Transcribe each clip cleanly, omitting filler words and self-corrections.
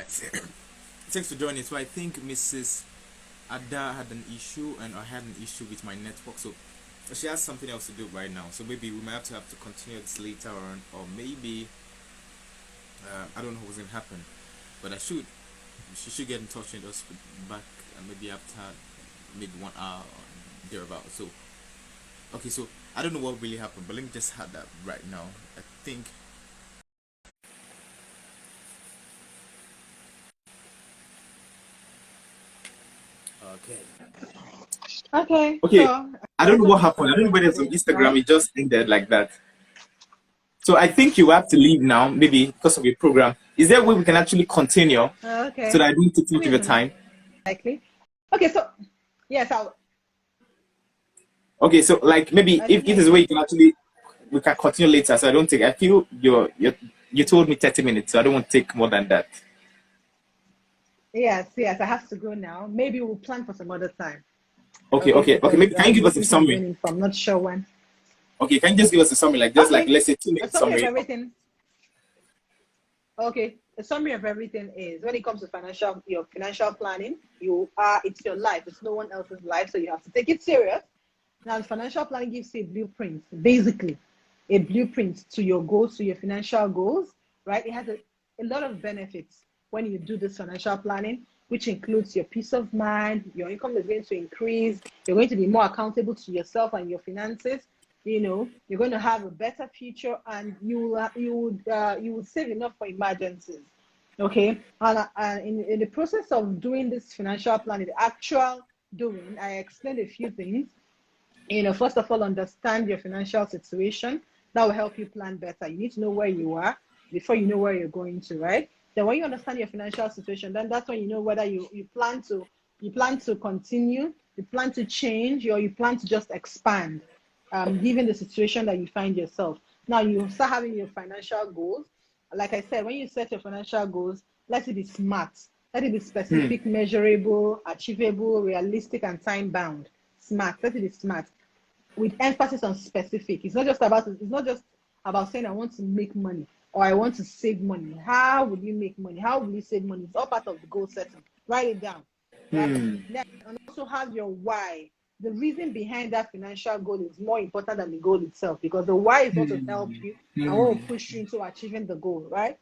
Thanks for joining. So I think Mrs. Ada had an issue, and I had an issue with my network. So she has something else to do right now. So maybe we might have to continue this later on, or maybe I don't know what's gonna happen, but she should get in touch with us back, maybe after maybe 1 hour or thereabout. So okay, so I don't know what really happened, but let me just have that right now. I think okay. Okay, Okay, so I I don't know also what have happened. some I don't know whether it's on questions, Instagram. right? It just ended like that. So I think you have to leave now, maybe because of your program. Is there a way we can actually continue so Okay, that I don't take too give much me of a your minute. time? Likely. Okay, so yes, Okay, so like maybe I if can it hear is a you. way you can actually we can continue later. So I don't take. I feel you told me 30 minutes, so I don't want to take more than that. Yes, I have to go now. Maybe we'll plan for some other time. Okay, Okay, okay, okay. because Maybe can you give this us a meeting is summary? going in, so I'm not sure when. Okay, can you just give us a summary, like just like Okay, let's say two a minute summary of summary? everything. Okay, a summary of everything is when it comes to your financial planning, it's your life. It's no one else's life, so you have to take it serious. Now, financial planning gives you a blueprint, basically, a blueprint to your goals, to your financial goals, right? It has a lot of benefits when you do this financial planning, which includes your peace of mind, your income is going to increase, you're going to be more accountable to yourself and your finances. You're going to have a better future, and you would save enough for emergencies. Okay, and in the process of doing this financial planning, the actual doing, I explained a few things. First of all, understand your financial situation. That will help you plan better. You need to know where you are before you know where you're going to, right? Then when you understand your financial situation, then that's when you know whether you plan to continue, you plan to change, or you plan to just expand, given the situation that you find yourself. Now you start having your financial goals. Like I said, when you set your financial goals, let it be smart. Let it be Hmm. specific, measurable, achievable, realistic, and time bound. Smart. Let it be smart with emphasis on specific. It's not just about saying I want to make money or I want to save money. How will you make money? How will you save money? It's all part of the goal setting. Write it down, right? Hmm. Then and also have your why. The reason behind that financial goal is more important than the goal itself, because the why is what will help Hmm. you and what will Hmm. push you into achieving the goal, right?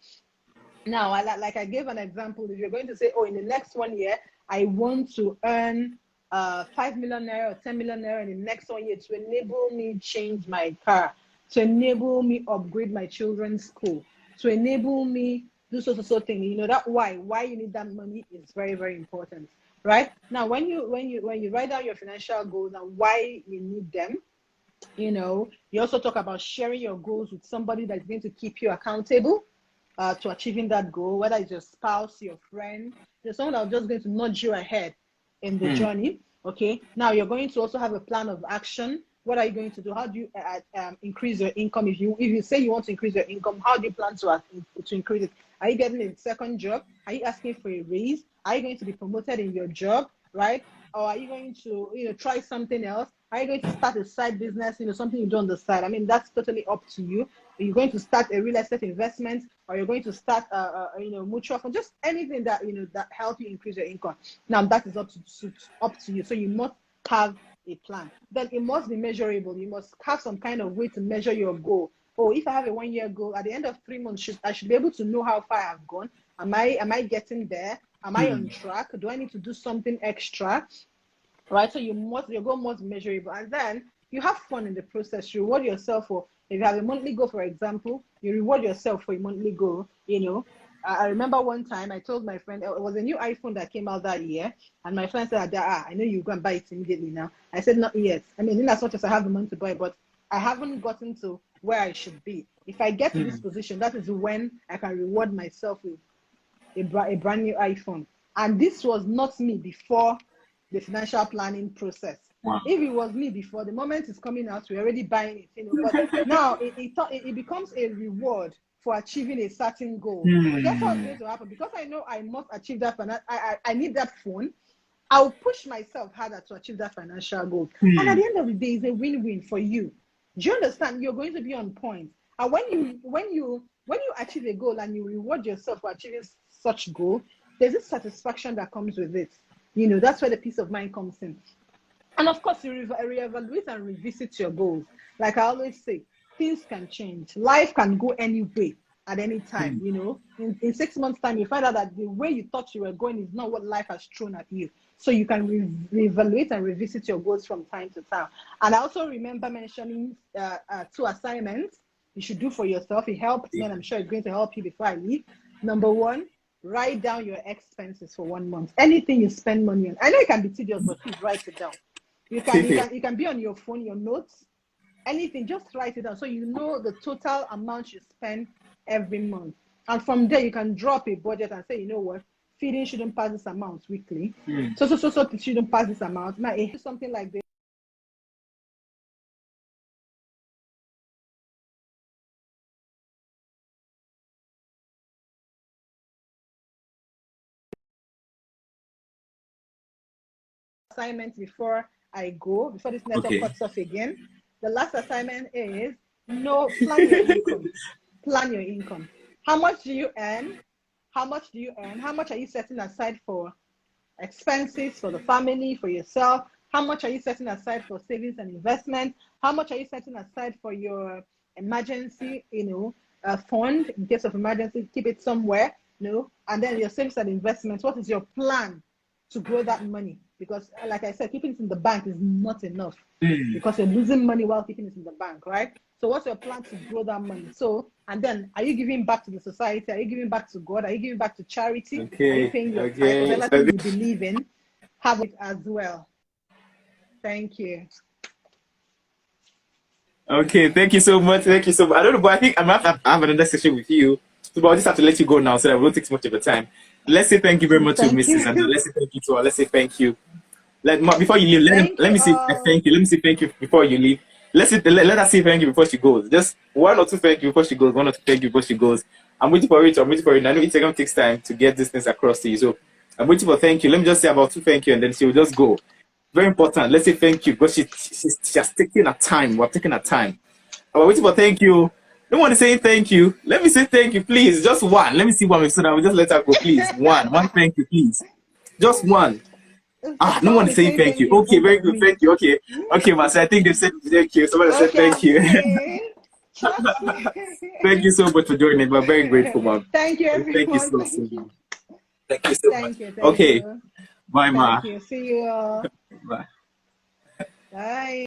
Now, like I gave an example, if you're going to say, oh, in the next 1 year, I want to earn 5 million naira or 10 million naira in the next 1 year to enable me change my car, to enable me upgrade my children's school, to enable me do so thing. That why you need that money is very, very important, right? Now, when you write down your financial goals and why you need them, you also talk about sharing your goals with somebody that's going to keep you accountable to achieving that goal, whether it's your spouse, your friend, there's someone that's just going to nudge you ahead in the Hmm. journey. Okay, now you're going to also have a plan of action. What are you going to do? How do you increase your income? If you say you want to increase your income, how do you plan to increase it? Are you getting a second job? Are you asking for a raise? Are you going to be promoted in your job, right? Or are you going to try something else? Are you going to start a side business, something you do on the side? I mean, that's totally up to you. You're going to start a real estate investment, or you're going to start mutual fund, just anything that helps you increase your income. Now that is up to you. So you must have a plan. Then it must be measurable. You must have some kind of way to measure your goal. Oh, if I have a 1 year goal, at the end of 3 months, I should be able to know how far I've gone. Am I getting there? Am I on Hmm. track? Do I need to do something extra? Right? So your goal must be measurable, and then you have fun in the process. You reward yourself for, if you have a monthly goal, for example, you reward yourself for a monthly goal. I remember one time I told my friend, it was a new iPhone that came out that year, and my friend said, I know you go and buy it immediately now. I said, not yet. I mean, in as much as I have the money to buy it, but I haven't gotten to where I should be. If I get to this Hmm. position, that is when I can reward myself with a brand new iPhone. And this was not me before the financial planning process. Wow. If it was me before, the moment it's coming out, we're already buying it. But now it becomes a reward for achieving a certain goal. Guess what's Hmm. going to happen? Because I know I must achieve that. I need that phone. I'll push myself harder to achieve that financial goal. And at Hmm. the end of the day, it's a win-win for you. Do you understand? You're going to be on point. And when you achieve a goal and you reward yourself for achieving such goal, there's this satisfaction that comes with it. You know, that's where the peace of mind comes in. And of course, you reevaluate and revisit your goals. Like I always say, things can change. Life can go any way at any time. You know, in 6 months' time, you find out that the way you thought you were going is not what life has thrown at you. So you can reevaluate and revisit your goals from time to time. And I also remember mentioning 2 assignments you should do for yourself. It helped me, and I'm sure it's going to help you before I leave. Number 1, write down your expenses for 1 month. Anything you spend money on. I know it can be tedious, but please write it down. You can be on your phone, your notes, anything, just write it down so you know the total amount you spend every month. And from there, you can drop a budget and say, you know what, feeding shouldn't pass this amount weekly. So it shouldn't pass this amount. Now, if something like this, assignment before this network cuts off again. The last assignment is plan your income. Plan your income. How much do you earn? How much are you setting aside for expenses, for the family, for yourself? How much are you setting aside for savings and investment? How much are you setting aside for your emergency, fund in case of emergency? Keep it somewhere, and then your savings and investments. What is your plan to grow that money? Because like I said, keeping it in the bank is not enough because you're losing money while keeping it in the bank, right? So what's your plan to grow that money? So, and then are you giving back to the society? Are you giving back to God? Are you giving back to charity? Are you paying your tithe? Whatever you believe in, have it as well. Thank you. Okay, thank you so much. Thank you so much. I don't know, but I think I'm going to have another session with you. So I'll just have to let you go now so that we won't take too much of your time. Let's say thank you very much to Mrs. And let's say thank you to her. Let's say thank you. Before you leave, let me say thank you. Let me say thank you before you leave. Let us say thank you before she goes. Just 1 or 2 thank you before she goes. 1 or 2 thank you before she goes. I'm waiting for it. I know Instagram takes time to get these things across to you. So I'm waiting for thank you. Let me just say about 2 thank you and then she will just go. Very important. Let's say thank you because she has taken her time. We're taking her time. I'm waiting for thank you. Don't want to say thank you. Let me say thank you, please. Just 1. Let me see 1 so that we just let her go, please. 1 thank you, please. Just 1. No one is saying thank you. Okay, very good. Thank you. Okay, Master. I think they said thank you. Somebody said thank you. Thank you so much for joining. We're very grateful, Mom. Thank you, everyone. Thank you so much. Thank you so much. Okay. Bye, Ma. Thank you. See you all. Bye. Bye.